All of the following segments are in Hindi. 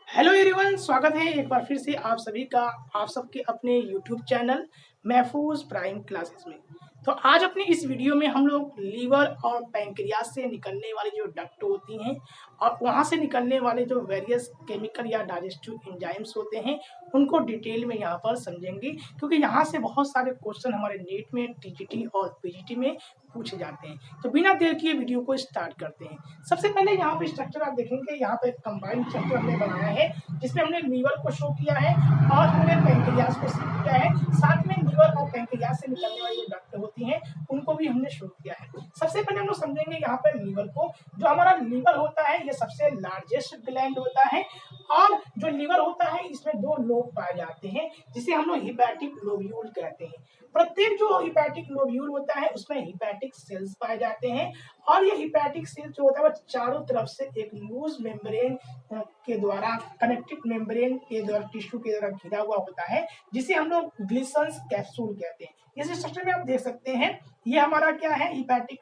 हेलो एवरीवन, स्वागत है एक बार फिर से आप सभी का आप सबके अपने यूट्यूब चैनल महफूज प्राइम क्लासेस में। तो आज अपने इस वीडियो में हम लोग लीवर और पैंक्रियास से निकलने वाली जो डक्ट होती हैं और वहाँ से निकलने वाले जो वेरियस केमिकल या डाइजेस्टिव एंजाइम्स होते हैं उनको डिटेल में यहाँ पर समझेंगे, क्योंकि यहाँ से बहुत सारे क्वेश्चन हमारे नीट में, टीजीटी और पीजीटी में पूछे जाते हैं। तो बिना देर किए वीडियो को स्टार्ट करते हैं। सबसे पहले यहाँ पे स्ट्रक्चर आप देखेंगे, यहाँ पे कंबाइंड स्ट्रक्चर हमने बनाया है जिसमें हमने लीवर को शो किया है और हमने पैंक्रियास को शो किया है। साथ में लीवर और पैंक्रियास से निकलने वाली जो डक्ट होती हैं उनको भी हमने शो किया है। सबसे पहले हम लोग समझेंगे यहाँ पर लीवर को। जो हमारा लीवर होता है ये सबसे लार्जेस्ट ग्लैंड होता है और जो लीवर होता है इसमें दो लोब पाए जाते हैं जिसे हम लोग हिपैटिक लोब्यूल कहते हैं। प्रत्येक जो हिपैटिक लोब्यूल होता है उसमें हिपैटिक सेल्स पाए जाते हैं और ये हिपैटिक सेल्स जो होता है वो चारों तरफ से एक लूज मेम्ब्रेन के द्वारा, कनेक्टिव मेम्ब्रेन के द्वारा, टिश्यू के द्वारा घिरा हुआ होता है जिसे हम लोग ग्लिसन्स कैप्सूल कहते हैं। इस स्ट्रक्चर में आप देख सकते हैं ये हमारा क्या है, हिपैटिक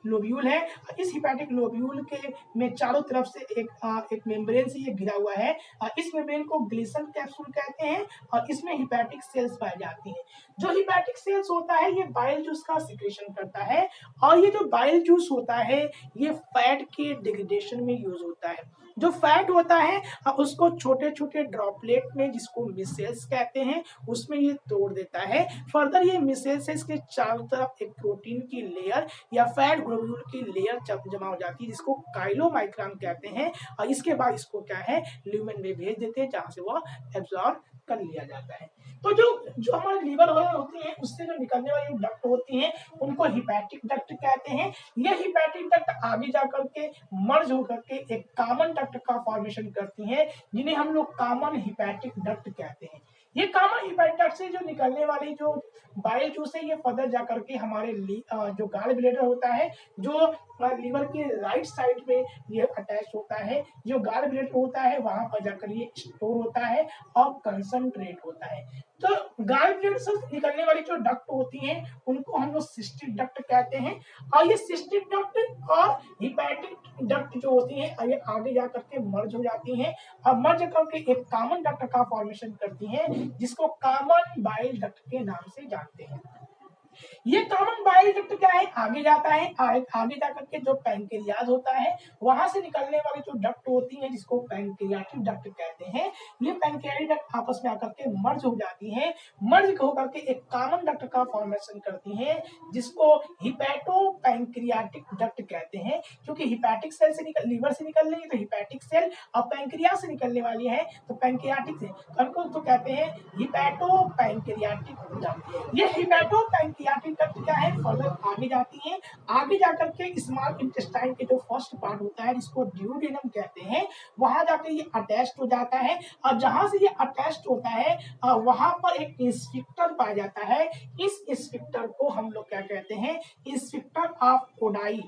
लोब्यूल है। इस हिपैटिक लोब्यूल के में चारों तरफ से एक मेम्ब्रेन से ये घिरा हुआ है। इस मेम्ब्रेन को ग्लिसन कैप्सूल कहते हैं और इसमें हिपैटिक सेल्स पाई जाती हैं। जो हिपैटिक सेल्स होता है ये बाइल जूस का सिक्रेशन करता है और ये जो बाइल जूस होता है ये फैट के डिग्रेडेशन में यूज होता है। जो फैट होता है उसको छोटे छोटे ड्रॉपलेट में, जिसको मिसेल्स कहते हैं, उसमें ये तोड़ देता है। फर्दर ये मिसेल्स के चारों तरफ एक प्रोटीन की लेयर या फैट ग्लोब्यूल की लेयर जमा हो जाती है जिसको काइलोमाइक्रान कहते हैं और इसके बाद इसको क्या है, ल्यूमेन में भेज देते हैं जहां से वो एब्जॉर्ब कर लिया जाता है। तो जो जो हमारे लीवर होती है उससे जो निकलने वाली डक्ट होती हैं उनको हिपैटिक डक्ट कहते हैं। ये हिपैटिक डक्ट आगे जाकर के मर्ज होकर के एक कॉमन डक्ट का फॉर्मेशन करती हैं जिन्हें हम लोग कॉमन हिपैटिक डक्ट कहते हैं। ये कॉमन हिपैटिक डक्ट से जो निकलने वाली जो बाइल जूस है ये फर्दर जाकर के हमारे जो गॉल ब्लैडर होता है, जो लीवर के राइट साइड में ये अटैच होता है, जो गॉल ब्लैडर होता है वहां पर जाकर ये स्टोर होता है और कंसंट्रेट होता है। तो गॉल ब्लैडर से निकलने वाली जो डक्ट होती हैं उनको हम लोग सिस्टिक डक्ट कहते हैं और ये सिस्टिक डक्ट और हिपैटिक डक्ट जो होती है ये आगे जाकर के मर्ज हो जाती हैं और मर्ज करके एक कॉमन डक्ट का फॉर्मेशन करती हैं जिसको कॉमन बाइल डक्ट के नाम से जानते हैं। ये कॉमन बाइल डक्ट क्या है, आगे जाता है, आगे जाकर के जो पैंक्रियाज होता है वहां से निकलने वाली जो डक्ट होती है जिसको पैंक्रियाटिक डक्ट कहते हैं। ये पैंक्रियाटिक डक्ट आपस में आकर के मर्ज हो जाती है, मर्ज होकर के एक कॉमन डक्ट का फॉर्मेशन करती है जिसको हिपैटो पैंक्रियाटिक डक्ट कहते हैं। क्योंकि हिपैटिक सेल से लीवर से निकल रही है तो हिपैटिक सेल और पैंक्रियाज से निकलने वाली है तो पैंक्रियाटिक से, तो कहते हैं हिपैटो पैंक्रियाटिक डक्ट। ये हिपैटो पैंक्रियाटिक डक्ट क्या है, फर्दर आगे जाती है, आगे जाकर के स्मॉल इंटेस्टाइन के जो फर्स्ट पार्ट होता है जिसको ड्यूडेनम कहते हैं वहां जाकर ये अटैच्ड हो जाता है और जहां से ये अटैच्ड होता है वहां पर एक इंस्फिक्टर पाया जाता है। इस इंस्फिक्टर को हम लोग क्या कहते हैं, इंस्फिक्टर ऑफ ओडाई,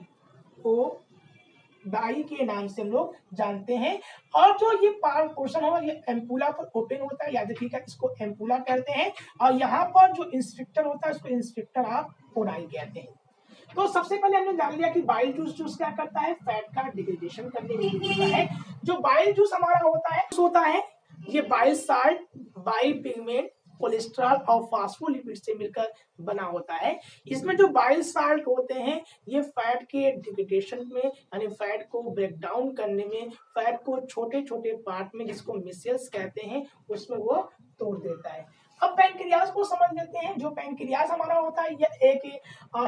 डाई के नाम से हम लोग जानते हैं। और जो ये पार्ट पोर्शन होगा ये एम्पुला पर ओपन होता है, याद रखिएगा इसको एम्पुला कहते हैं और यहाँ पर जो इंस्फिक्टर होता है उसको इंस्फिक्टर ऑफ ओडाई कहते हैं। तो सबसे पहले हमने जान लिया कि बाइल जूस क्या करता है, फैट का डिग्रेडेशन करने में होता है। जो बाइल जूस हमारा होता है ये bile salt, bile pigment, cholesterol और फास्फोलिपिड से मिलकर बना होता है। इसमें जो बाइल साल्ट होते हैं ये फैट के डिग्रेडेशन में, यानी फैट को ब्रेक डाउन करने में, फैट को छोटे छोटे पार्ट में जिसको मिसेल्स कहते हैं उसमें वो तोड़ देता है। अब पैंक्रियाज को समझ लेते हैं। जो पैंक्रियाज हमारा होता है ये एक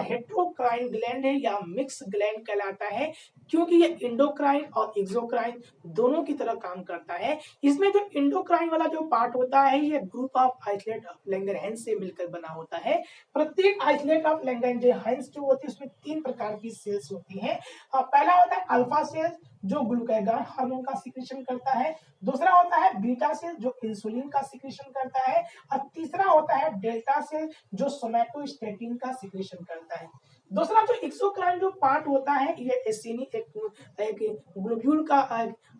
हेट्रोक्राइन ग्लैंड है या मिक्स ग्लैंड कहलाता है, क्योंकि ये इंडोक्राइन और एक्सोक्राइन दोनों की तरह काम करता है। इसमें जो इंडोक्राइन वाला जो पार्ट होता है ये group of isolate of Langerhans से मिलकर बना होता है। प्रत्येक आइसोलेट ऑफ लैंगरहैंस जो होती है उसमें 3 प्रकार की सेल्स होती हैं। पहला होता है अल्फा सेल्स जो ग्लूकागॉन हार्मोन का सिक्रेशन करता है, दूसरा होता है बीटा सेल जो इंसुलिन का सिक्रेशन करता है और तीसरा होता है डेल्टा सेल जो सोमैटोस्टेटिन का सिक्रेशन करता है। दूसरा जो एक्सोक्राइन जो पार्ट होता है ये एसिनी एक ग्लोब्यूल का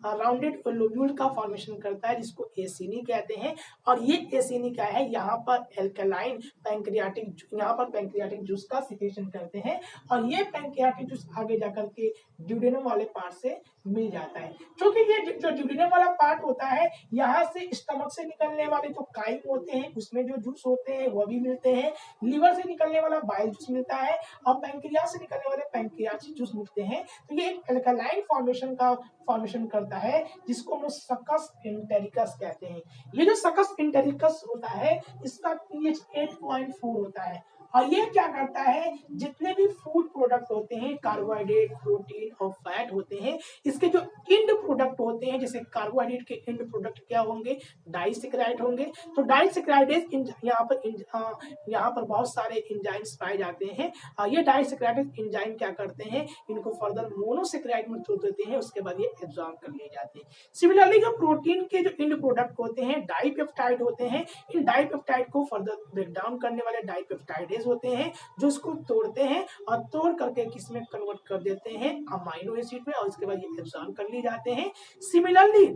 राउंडेड लोब्यूल का फॉर्मेशन करता है जिसको एसिनी कहते हैं। और ये एसिनी क्या है, यहाँ पर एल्कलाइन पैंक्रियाटिक जूस का सिक्रेशन करते हैं और ये पैंक्रियाटिक जूस आगे जाकर के ड्यूडेनम वाले पार्ट से मिल जाता है। क्योंकि ये जो ड्यूडेनम वाला पार्ट होता है यहाँ से स्टमक से निकलने वाले जो काइम होते हैं उसमें जो जूस होते हैं वो भी मिलते हैं, लिवर से निकलने वाला बाइल जूस मिलता है और पैंक्रियास से निकलने वाले पैंक्रियाटिक जूस मिलते हैं। तो ये एक एल्कलाइन फॉर्मेशन करता है जिसको हम सकस इंटेरिकस कहते हैं। ये जो सकस इंटेरिकस होता है इसका पीएच 8.4 होता है और ये क्या करता है, जितने भी फूड प्रोडक्ट होते हैं कार्बोहाइड्रेट, प्रोटीन और फैट होते हैं, इसके जो इंड प्रोडक्ट होते हैं, जैसे कार्बोहाइड्रेट के इंड प्रोडक्ट क्या होंगे, डाइसेक्राइड होंगे। तो डाइसेक्राइडेज यहाँ पर बहुत सारे एंजाइम्स पाए जाते हैं। ये डाइसेक्राइडेज एंजाइम क्या करते हैं, इनको फर्दर मोनोसेक्राइड में तोड़ देते हैं, उसके बाद ये एब्जॉर्ब कर लिए जाते हैं। सिमिलरली जो प्रोटीन के जो इंड प्रोडक्ट होते हैं डाइपेप्टाइड होते हैं, इन डाइपेप्टाइड को फर्दर ब्रेक डाउन करने वाले डाइपेप्टाइडेज होते हैं जो इसको तोड़ते हैं और तोड़ करके किस में कन्वर्ट कर देते हैं, अमाइनो एसिड में, और उसके बाद ये एब्जॉर्ब कर लिए जाते हैं। सिमिलरली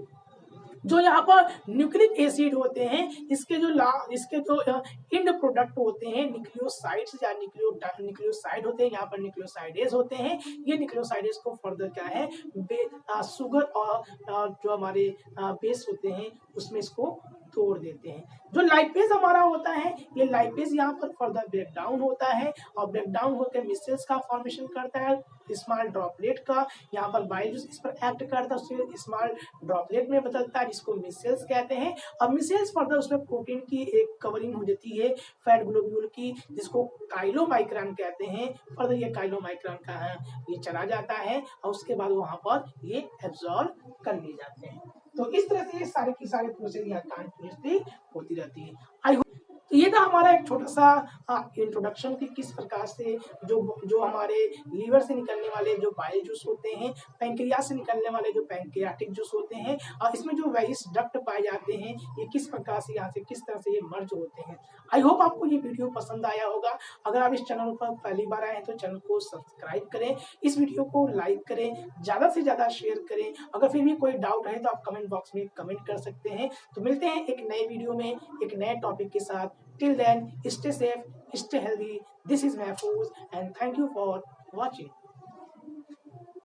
जो यहाँ पर न्यूक्लिक एसिड होते हैं इसके जो इंड प्रोडक्ट होते हैं न्यूक्लियोसाइड्स या न्यूक्लियोसाइड होते हैं, यहाँ पर न्यूक्लियोसाइडेज होते हैं। ये न्यूक्लियोसाइडेज को फर्दर क्या है शुगर और जो हमारे बेस होते हैं उसमें इसको तोड़ देते हैं। जो लाइपेज हमारा होता है ये लाइपेज यहाँ पर फर्दर ब्रेक डाउन होता है और ब्रेक डाउन होकर मिसेल्स का फॉर्मेशन करता है, स्मॉल ड्रॉपलेट का। यहाँ पर बाइल जूस इस पर एक्ट करता है, उससे स्मॉल ड्रॉपलेट में बदलता है जिसको मिसेल्स कहते हैं। और मिसेल्स फर्दर उसमें प्रोटीन की एक कवरिंग हो जाती है फैट ग्लोब्यूल की जिसको काइलोमाइक्रॉन कहते हैं। फर्दर ये काइलोमाइक्रॉन का है ये चला जाता है और उसके बाद वहां पर ये एब्जॉर्ब कर लिए जाते हैं। तो इस तरह से ये सारे की सारे प्रोसेस यहाँ कंटिन्यूसली होती रहती है। आई होप तो ये था हमारा एक छोटा सा इंट्रोडक्शन कि किस प्रकार से जो हमारे लीवर से निकलने वाले जो बाइल जूस होते हैं, पैंक्रियास से निकलने वाले जो पैंक्रियाटिक जूस होते हैं और इसमें जो वेरियस डक्ट पाए जाते हैं ये किस प्रकार से यहाँ से किस तरह से ये मर्ज होते हैं। आई होप आपको ये वीडियो पसंद आया होगा। अगर आप इस चैनल पर पहली बार आए हैं तो चैनल को सब्सक्राइब करें, इस वीडियो को लाइक करें, ज़्यादा से ज़्यादा शेयर करें। अगर फिर भी कोई डाउट है तो आप कमेंट बॉक्स में कमेंट कर सकते हैं। तो मिलते हैं एक नए वीडियो में एक नए टॉपिक के साथ। Till then, stay safe, stay healthy. This is Mahfouz and thank you for watching.